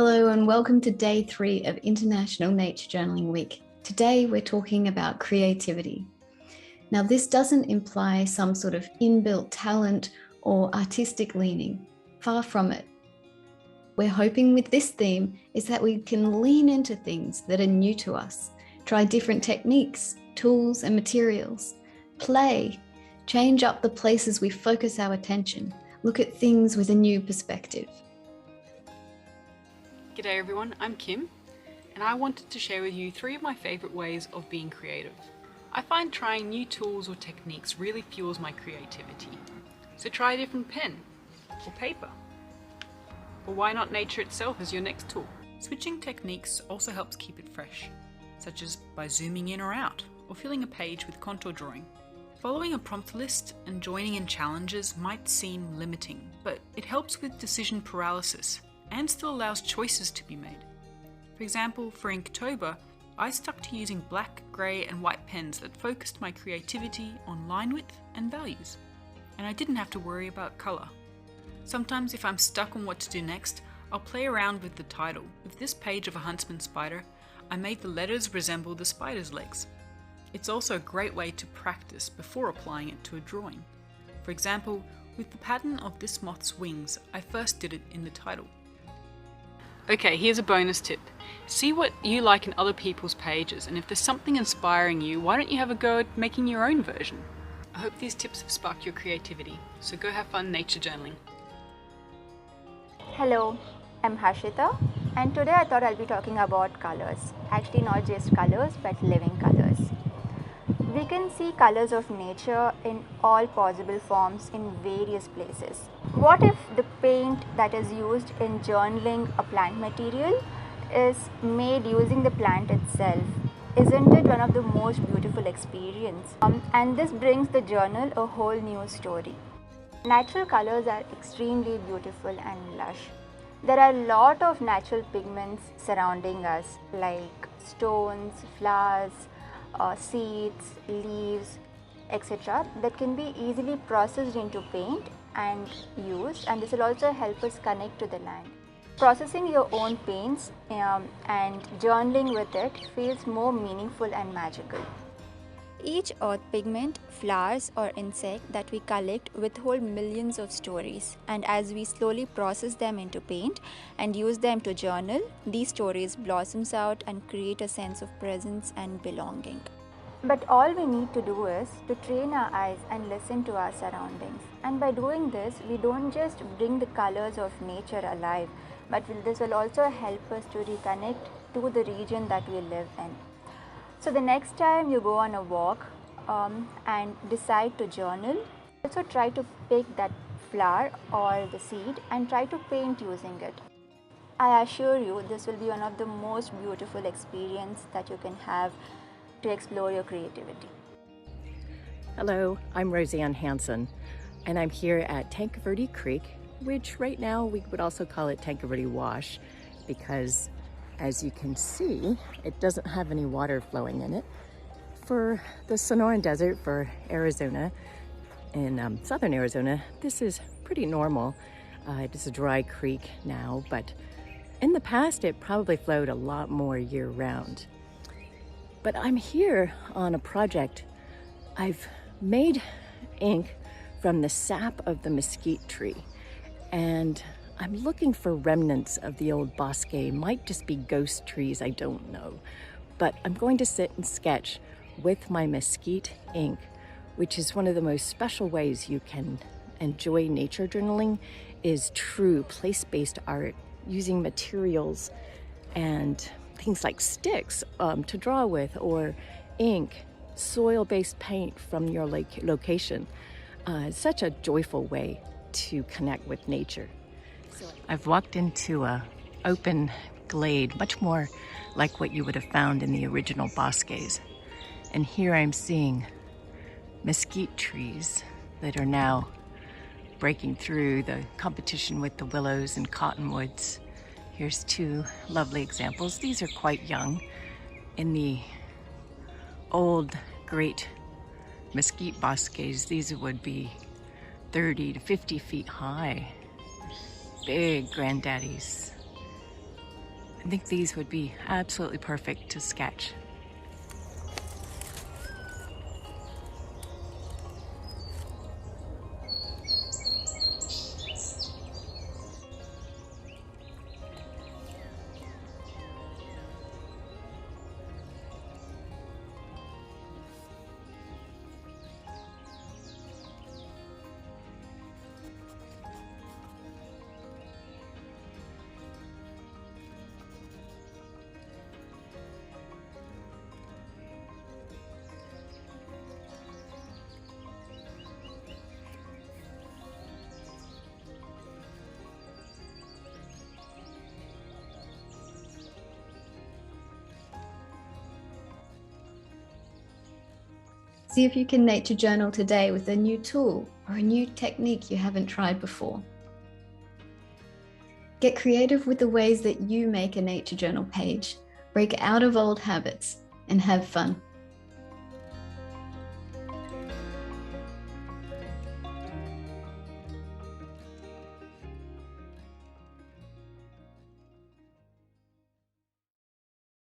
Hello and welcome to day 3 of International Nature Journaling Week. Today we're talking about creativity. Now this doesn't imply some sort of inbuilt talent or artistic leaning. Far from it. We're hoping with this theme is that we can lean into things that are new to us, try different techniques, tools and materials, play, change up the places we focus our attention, look at things with a new perspective. G'day everyone, I'm Kim, and I wanted to share with you 3 of my favourite ways of being creative. I find trying new tools or techniques really fuels my creativity. So try a different pen, or paper, or why not nature itself as your next tool? Switching techniques also helps keep it fresh, such as by zooming in or out, or filling a page with contour drawing. Following a prompt list and joining in challenges might seem limiting, but it helps with decision paralysis and still allows choices to be made. For example, for Inktober, I stuck to using black, grey and white pens that focused my creativity on line width and values, and I didn't have to worry about colour. Sometimes if I'm stuck on what to do next, I'll play around with the title. With this page of a huntsman spider, I made the letters resemble the spider's legs. It's also a great way to practice before applying it to a drawing. For example, with the pattern of this moth's wings, I first did it in the title. Okay, here's a bonus tip. See what you like in other people's pages, and if there's something inspiring you, why don't you have a go at making your own version? I hope these tips have sparked your creativity, so go have fun nature journaling. Hello, I'm Harshita, and today I thought I'll be talking about colors. Actually not just colors, but living colors. We can see colors of nature in all possible forms in various places. What if the paint that is used in journaling a plant material is made using the plant itself? Isn't it one of the most beautiful experiences? And this brings the journal a whole new story. Natural colors are extremely beautiful and lush. There are a lot of natural pigments surrounding us, like stones, flowers, seeds, leaves, etc. that can be easily processed into paint and used, and this will also help us connect to the land. Processing your own paints and journaling with it feels more meaningful and magical. Each earth pigment, flowers or insect that we collect withhold millions of stories, and as we slowly process them into paint and use them to journal, these stories blossoms out and create a sense of presence and belonging. But all we need to do is to train our eyes and listen to our surroundings. And by doing this, we don't just bring the colors of nature alive, but this will also help us to reconnect to the region that we live in. So the next time you go on a walk and decide to journal, also try to pick that flower or the seed and try to paint using it. I assure you this will be one of the most beautiful experiences that you can have to explore your creativity. Hello, I'm Roseanne Hansen, and I'm here at Tanqueverde Creek, which right now we would also call it Tanqueverde Wash, because as you can see, it doesn't have any water flowing in it. For the Sonoran Desert, for Arizona, in southern Arizona, this is pretty normal. It is a dry creek now, but in the past it probably flowed a lot more year-round. But I'm here on a project. I've made ink from the sap of the mesquite tree, and I'm looking for remnants of the old bosque. Might just be ghost trees, I don't know. But I'm going to sit and sketch with my mesquite ink, which is one of the most special ways you can enjoy nature journaling, is true place-based art, using materials and things like sticks to draw with, or ink, soil-based paint from your location. It's such a joyful way to connect with nature. I've walked into an open glade, much more like what you would have found in the original bosques. And here I'm seeing mesquite trees that are now breaking through the competition with the willows and cottonwoods. Here's 2 lovely examples. These are quite young. In the old great mesquite bosques, these would be 30 to 50 feet high. Big granddaddies. I think these would be absolutely perfect to sketch. See if you can nature journal today with a new tool or a new technique you haven't tried before. Get creative with the ways that you make a nature journal page. Break out of old habits and have fun.